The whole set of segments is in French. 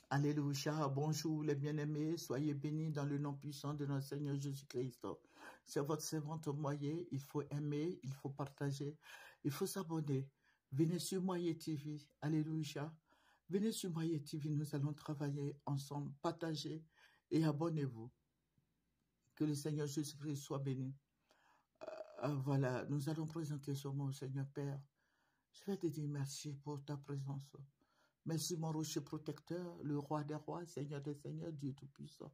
Alléluia, bonjour les bien-aimés, soyez bénis dans le nom puissant de notre Seigneur Jésus-Christ. C'est votre servante Moyer, il faut aimer, il faut partager, il faut s'abonner. Venez sur Moyer TV, Alléluia. Venez sur Moyer TV, nous allons travailler ensemble, partager et abonnez-vous. Que le Seigneur Jésus-Christ soit béni. Voilà, nous allons présenter son nom au Seigneur Père. Je vais te dire merci pour ta présence. Merci mon rocher protecteur, le roi des rois, Seigneur des seigneurs, Dieu tout-puissant.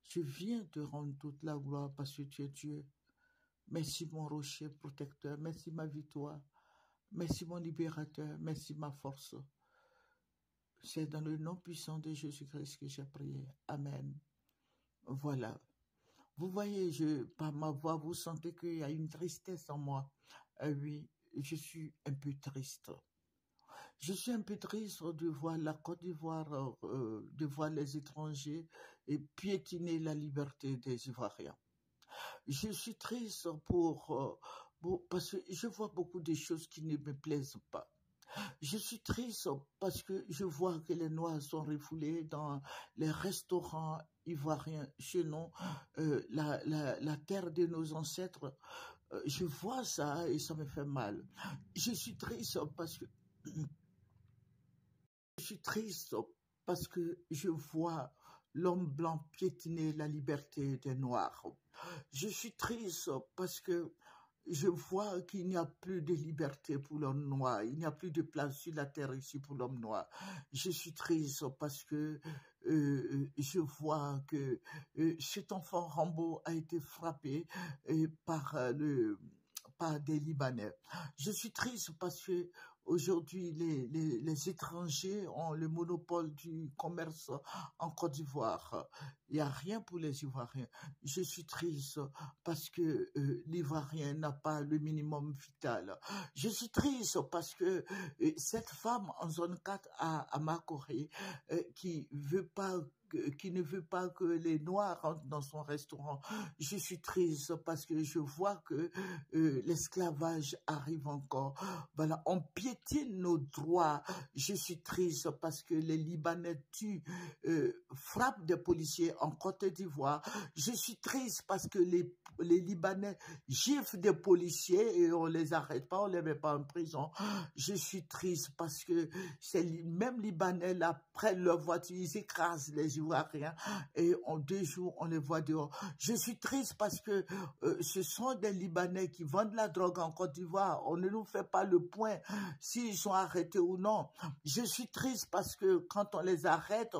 Je viens te rendre toute la gloire parce que tu es Dieu. Merci mon rocher protecteur, merci ma victoire, merci mon libérateur, merci ma force. C'est dans le nom puissant de Jésus-Christ que j'ai prié. Amen. Voilà. Vous voyez, par ma voix, vous sentez qu'il y a une tristesse en moi. Oui, je suis un peu triste. Je suis un peu triste de voir la Côte d'Ivoire, de voir les étrangers et piétiner la liberté des Ivoiriens. Je suis triste parce que je vois beaucoup de choses qui ne me plaisent pas. Je suis triste parce que je vois que les Noirs sont refoulés dans les restaurants ivoiriens chez nous, la terre de nos ancêtres. Je vois ça et ça me fait mal. Je suis triste parce que je vois l'homme blanc piétiner la liberté des Noirs. Je suis triste parce que je vois qu'il n'y a plus de liberté pour l'homme noir. Il n'y a plus de place sur la terre ici pour l'homme noir. Je suis triste parce que je vois que cet enfant Rambo a été frappé par des Libanais. Je suis triste parce que aujourd'hui les étrangers ont le monopole du commerce en Côte d'Ivoire. Il n'y a rien pour les Ivoiriens. Je suis triste parce que l'Ivoirien n'a pas le minimum vital. Je suis triste parce que cette femme en zone 4 à Makori qui ne veut pas que les Noirs rentrent dans son restaurant. Je suis triste parce que je vois que l'esclavage arrive encore. Voilà, on piétine nos droits. Je suis triste parce que les Libanais tuent, frappent des policiers en Côte d'Ivoire. Je suis triste parce que les Libanais giflent des policiers et on les arrête pas, on les met pas en prison. Je suis triste parce que ces mêmes Libanais là prennent leur voiture, ils écrasent les Ivoiriens et en 2 jours on les voit dehors. Je suis triste parce que ce sont des Libanais qui vendent la drogue en Côte d'Ivoire. On ne nous fait pas le point s'ils sont arrêtés ou non. Je suis triste parce que quand on les arrête,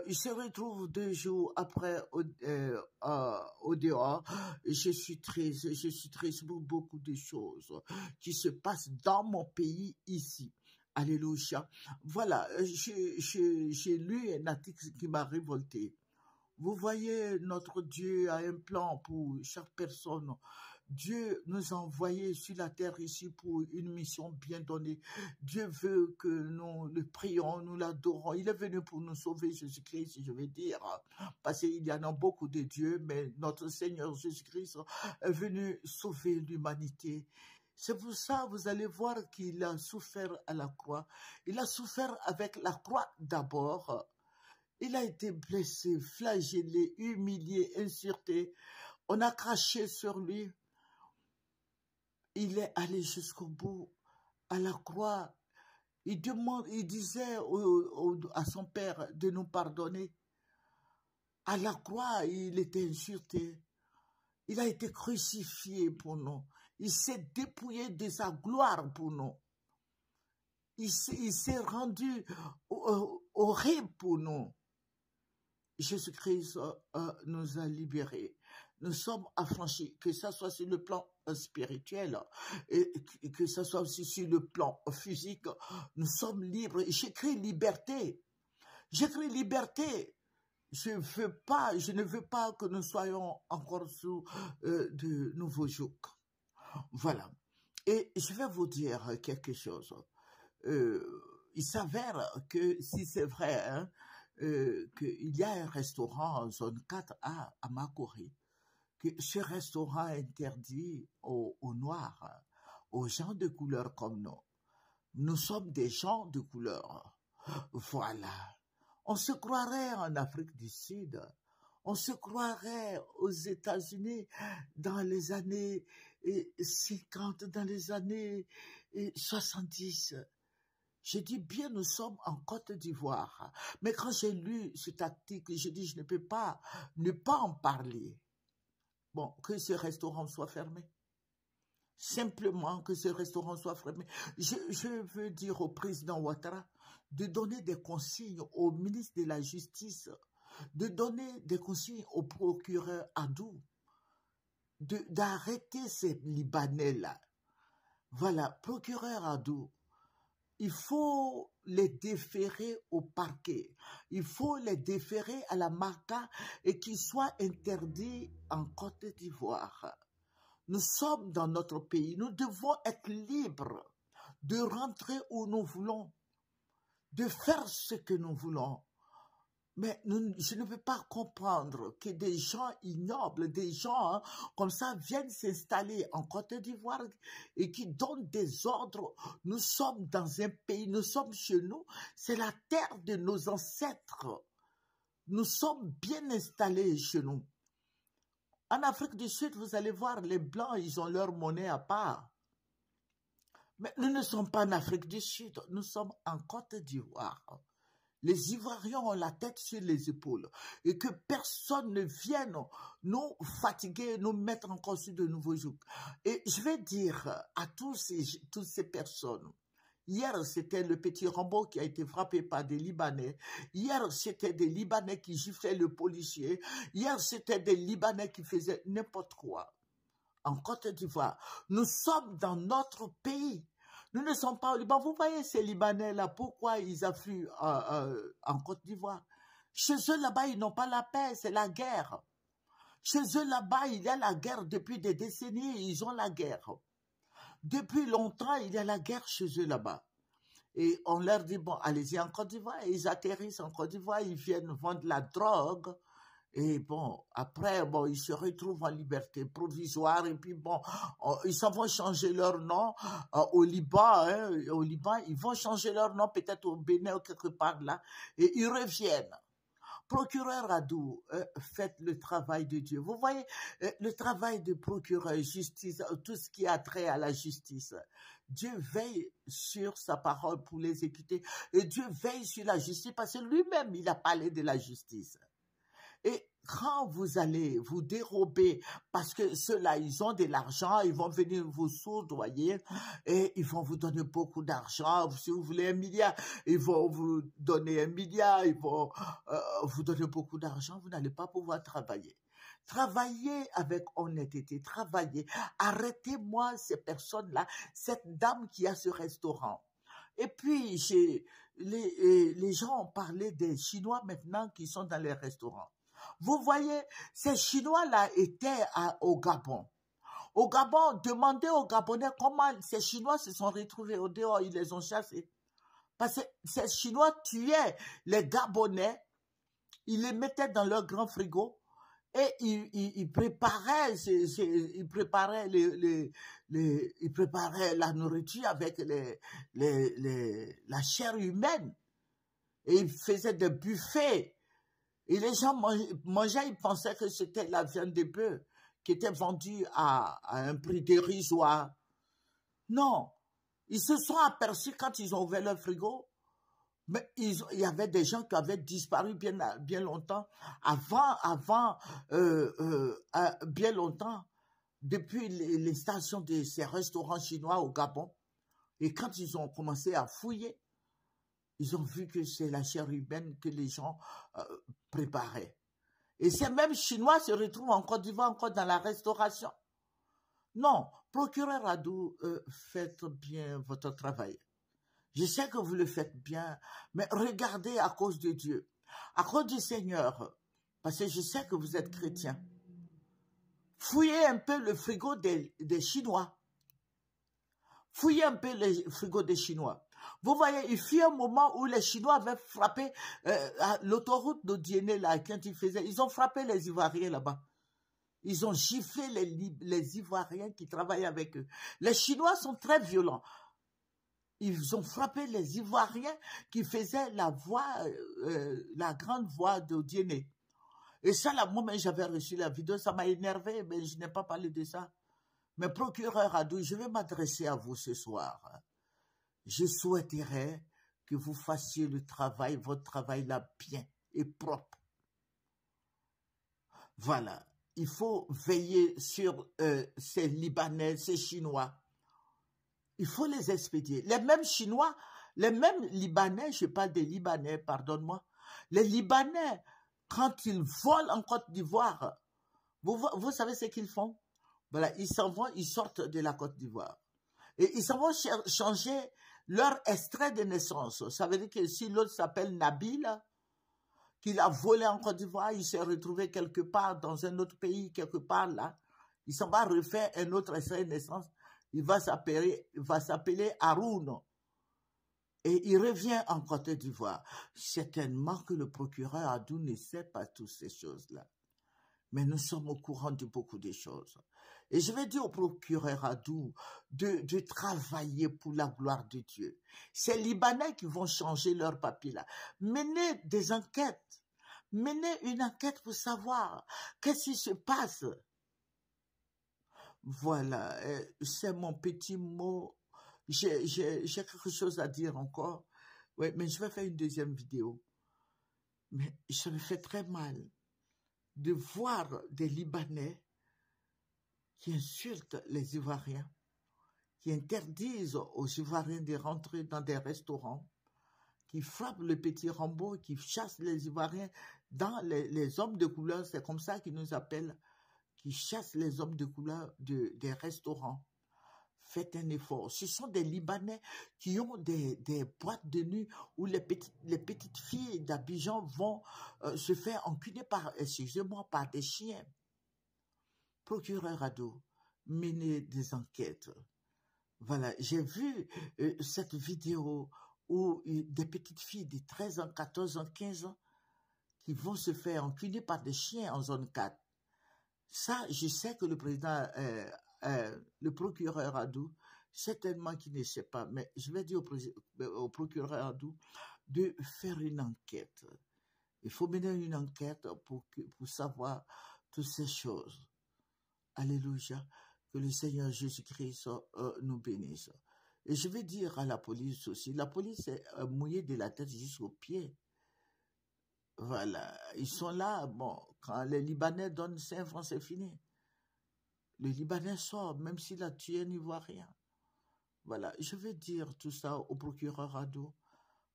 ils se retrouvent 2 jours après au dehors. Je suis triste pour beaucoup de choses qui se passent dans mon pays ici. Alléluia. Voilà, j'ai lu un article qui m'a révolté. Vous voyez, notre Dieu a un plan pour chaque personne. Dieu nous a envoyés sur la terre ici pour une mission bien donnée. Dieu veut que nous le prions, nous l'adorons. Il est venu pour nous sauver, Jésus-Christ, je vais dire. Parce qu'il y en a beaucoup de dieux, mais notre Seigneur Jésus-Christ est venu sauver l'humanité. C'est pour ça, vous allez voir qu'il a souffert à la croix. Il a souffert avec la croix d'abord. Il a été blessé, flagellé, humilié, insulté. On a craché sur lui. Il est allé jusqu'au bout. À la croix, il disait à son père de nous pardonner. À la croix, il était insulté. Il a été crucifié pour nous. Il s'est dépouillé de sa gloire pour nous. Il s'est rendu horrible pour nous. Jésus-Christ nous a libérés. Nous sommes affranchis, que ce soit sur le plan spirituel et que ce soit aussi sur le plan physique. Nous sommes libres. J'écris liberté. J'écris liberté. Je ne veux pas que nous soyons encore sous de nouveaux jougs. Voilà. Et je vais vous dire quelque chose. Il s'avère que si c'est vrai, hein, qu'il y a un restaurant en zone 4 à Makori, que ce restaurant interdit aux Noirs, aux gens de couleur comme nous. Nous sommes des gens de couleur. Voilà. On se croirait en Afrique du Sud. On se croirait aux États-Unis dans les années 50, dans les années 70. Je dis bien, nous sommes en Côte d'Ivoire. Mais quand j'ai lu cet article, j'ai dit, je ne peux pas ne pas en parler. Bon, que ce restaurant soit fermé. Simplement que ce restaurant soit fermé. Je veux dire au président Ouattara de donner des consignes au ministre de la Justice, de donner des consignes au procureur Adou, d'arrêter ces Libanais-là. Voilà, procureur Adou, il faut les déférer au parquet. Il faut les déférer à la MACA et qu'ils soient interdits en Côte d'Ivoire. Nous sommes dans notre pays. Nous devons être libres de rentrer où nous voulons, de faire ce que nous voulons. Mais je ne peux pas comprendre que des gens ignobles, des gens comme ça viennent s'installer en Côte d'Ivoire et qui donnent des ordres. Nous sommes dans un pays, nous sommes chez nous, c'est la terre de nos ancêtres. Nous sommes bien installés chez nous. En Afrique du Sud, vous allez voir, les Blancs, ils ont leur monnaie à part. Mais nous ne sommes pas en Afrique du Sud, nous sommes en Côte d'Ivoire. Les Ivoiriens ont la tête sur les épaules et que personne ne vienne nous fatiguer, nous mettre encore sur de nouveaux jougs. Et je vais dire à toutes ces personnes, hier c'était le petit Rambo qui a été frappé par des Libanais, hier c'était des Libanais qui giflaient le policier, hier c'était des Libanais qui faisaient n'importe quoi. En Côte d'Ivoire, nous sommes dans notre pays. Nous ne sommes pas au Liban. Vous voyez ces Libanais-là, pourquoi ils affluent en Côte d'Ivoire? Chez eux, là-bas, ils n'ont pas la paix, c'est la guerre. Chez eux, là-bas, il y a la guerre depuis des décennies, ils ont la guerre. Depuis longtemps, il y a la guerre chez eux, là-bas. Et on leur dit, bon, allez-y en Côte d'Ivoire. Et ils atterrissent en Côte d'Ivoire, ils viennent vendre la drogue. Et bon, après, bon, ils se retrouvent en liberté provisoire et puis bon, ils s'en vont changer leur nom au Liban, au Liban, ils vont changer leur nom peut-être au Bénin ou quelque part là, et ils reviennent. Procureur Adou, faites le travail de Dieu. Vous voyez, le travail de procureur, justice, tout ce qui a trait à la justice. Dieu veille sur sa parole pour l'exécuter et Dieu veille sur la justice parce que lui-même, il a parlé de la justice. Et quand vous allez vous dérober, parce que ceux-là, ils ont de l'argent, ils vont venir vous soudoyer et ils vont vous donner beaucoup d'argent. Si vous voulez 1 milliard, ils vont vous donner 1 milliard, ils vont vous donner beaucoup d'argent, vous n'allez pas pouvoir travailler. Travaillez avec honnêteté, travaillez. Arrêtez-moi ces personnes-là, cette dame qui a ce restaurant. Et puis, les gens ont parlé des Chinois maintenant qui sont dans les restaurants. Vous voyez, ces Chinois-là étaient au Gabon. Au Gabon, demandez aux Gabonais comment ces Chinois se sont retrouvés au dehors, ils les ont chassés. Parce que ces Chinois tuaient les Gabonais, ils les mettaient dans leur grand frigo et ils préparaient la nourriture avec la chair humaine. Et ils faisaient des buffets. Et les gens mangeaient, ils pensaient que c'était la viande de bœuf qui était vendue à un prix dérisoire. Non, ils se sont aperçus quand ils ont ouvert leur frigo, mais il y avait des gens qui avaient disparu bien longtemps, bien longtemps, depuis les stations de ces restaurants chinois au Gabon. Et quand ils ont commencé à fouiller, ils ont vu que c'est la chair humaine que les gens préparaient. Et ces mêmes Chinois se retrouvent en Côte d'Ivoire encore dans la restauration. Non, procureur Adou, faites bien votre travail. Je sais que vous le faites bien, mais regardez à cause de Dieu, à cause du Seigneur, parce que je sais que vous êtes chrétien. Fouillez un peu le frigo des Chinois. Fouillez un peu le frigo des Chinois. Vous voyez, il fut un moment où les Chinois avaient frappé l'autoroute de Diené, là, quand ils ont frappé les Ivoiriens là-bas. Ils ont giflé les Ivoiriens qui travaillent avec eux. Les Chinois sont très violents. Ils ont frappé les Ivoiriens qui faisaient la voix, la grande voix de Diéné. Et ça, là, moi-même, j'avais reçu la vidéo, ça m'a énervé, mais je n'ai pas parlé de ça. Mais procureur Adou, je vais m'adresser à vous ce soir. Je souhaiterais que vous fassiez le travail, votre travail là, bien et propre. Voilà. Il faut veiller sur ces Libanais, ces Chinois. Il faut les expédier. Les mêmes Chinois, les mêmes Libanais, je parle des Libanais, pardonne-moi, les Libanais, quand ils volent en Côte d'Ivoire, vous savez ce qu'ils font? Voilà, ils s'en vont, ils sortent de la Côte d'Ivoire. Et ils s'en vont changer leur extrait de naissance. Ça veut dire que si l'autre s'appelle Nabil, qu'il a volé en Côte d'Ivoire, il s'est retrouvé quelque part dans un autre pays, quelque part là, il s'en va refaire un autre extrait de naissance. Il va s'appeler Haroun. Et il revient en Côte d'Ivoire. Certainement que le procureur Adou ne sait pas toutes ces choses-là. Mais nous sommes au courant de beaucoup de choses. Et je vais dire au procureur Adou de travailler pour la gloire de Dieu. C'est les Libanais qui vont changer leurs papiers-là. Menez des enquêtes. Menez une enquête pour savoir qu'est-ce qui se passe. Voilà, c'est mon petit mot. J'ai quelque chose à dire encore. Oui, mais je vais faire une deuxième vidéo. Mais ça me fait très mal de voir des Libanais qui insultent les Ivoiriens, qui interdisent aux Ivoiriens de rentrer dans des restaurants, qui frappent le petit Rambo, qui chassent les Ivoiriens dans les hommes de couleur, c'est comme ça qu'ils nous appellent, qui chassent les hommes de couleur des restaurants. Faites un effort. Ce sont des Libanais qui ont des boîtes de nuit où les petites filles d'Abidjan vont se faire enculer excusez-moi, par des chiens. Procureur Adou, menez des enquêtes. Voilà, j'ai vu cette vidéo où des petites filles de 13 ans, 14 ans, 15 ans qui vont se faire enculer par des chiens en zone 4. Ça, je sais que le président, le procureur Adou, certainement qu'il ne sait pas, mais je vais dire au procureur Adou de faire une enquête. Il faut mener une enquête pour savoir toutes ces choses. Alléluia. Que le Seigneur Jésus-Christ nous bénisse. Et je vais dire à la police aussi, la police est mouillée de la tête jusqu'aux pieds. Voilà, ils sont là, bon, quand les Libanais donnent 5 francs, c'est fini. Le Libanais sort, même s'il a tué un Ivoirien. Voilà, je vais dire tout ça au procureur Adou,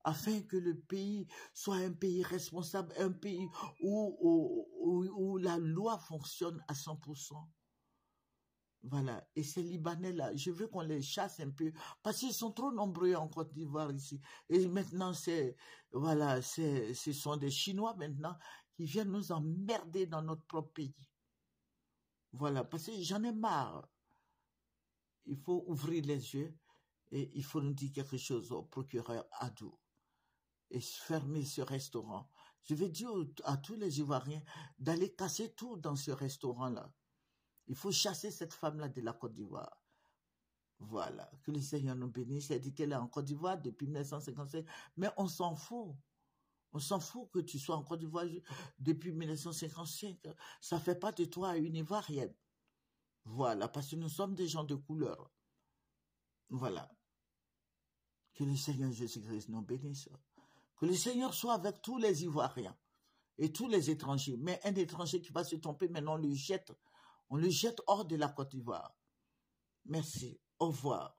afin que le pays soit un pays responsable, un pays où la loi fonctionne à 100%. Voilà, et ces Libanais-là, je veux qu'on les chasse un peu, parce qu'ils sont trop nombreux en Côte d'Ivoire ici. Et maintenant, voilà, ce sont des Chinois maintenant qui viennent nous emmerder dans notre propre pays. Voilà, parce que j'en ai marre. Il faut ouvrir les yeux et il faut nous dire quelque chose au procureur Adou et fermer ce restaurant. Je vais dire à tous les Ivoiriens d'aller casser tout dans ce restaurant-là. Il faut chasser cette femme-là de la Côte d'Ivoire. Voilà, que le Seigneur nous bénisse. Elle dit qu'elle est en Côte d'Ivoire depuis 1955, mais on s'en fout. On s'en fout que tu sois en Côte d'Ivoire depuis 1955. Ça ne fait pas de toi une Ivoirienne. Voilà, parce que nous sommes des gens de couleur. Voilà. Que le Seigneur Jésus-Christ nous bénisse. Que le Seigneur soit avec tous les Ivoiriens et tous les étrangers. Mais un étranger qui va se tromper, maintenant on le jette hors de la Côte d'Ivoire. Merci. Au revoir.